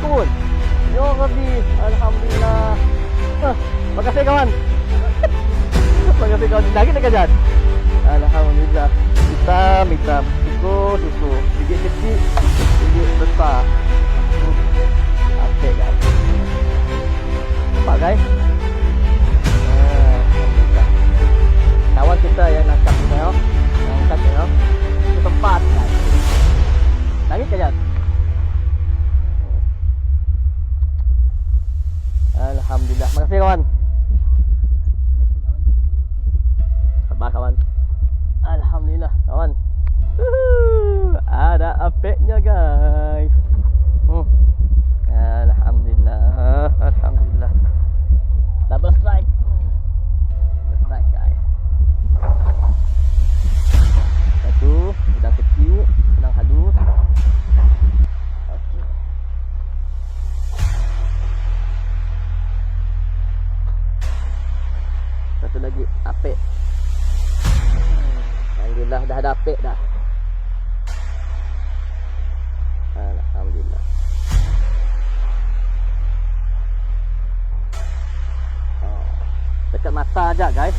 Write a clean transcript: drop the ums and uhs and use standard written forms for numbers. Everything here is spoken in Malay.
turun. Ya Rabbi, alhamdulillah. Makasih kawan. Makasih kawan. Lagi nak kajian. Alhamdulillah. Hitam. Suku. Sikit kecil, sikit besar. Apek guys. Nampak guys? Alhamdulillah. Kawan kita yang nangkap ni tengok. Nangkap tengok. Itu tempat guys. Lagi kajian. Alhamdulillah. Makasih kawan. Sabar kawan. Alhamdulillah kawan. Ada apeknya guys. Alhamdulillah. Double strike. Double strike guys. Satu, udang kecil, udang halus. Okay. Satu lagi apek. Alhamdulillah dah ada apek dah. Alhamdulillah. Dekat mata aja guys.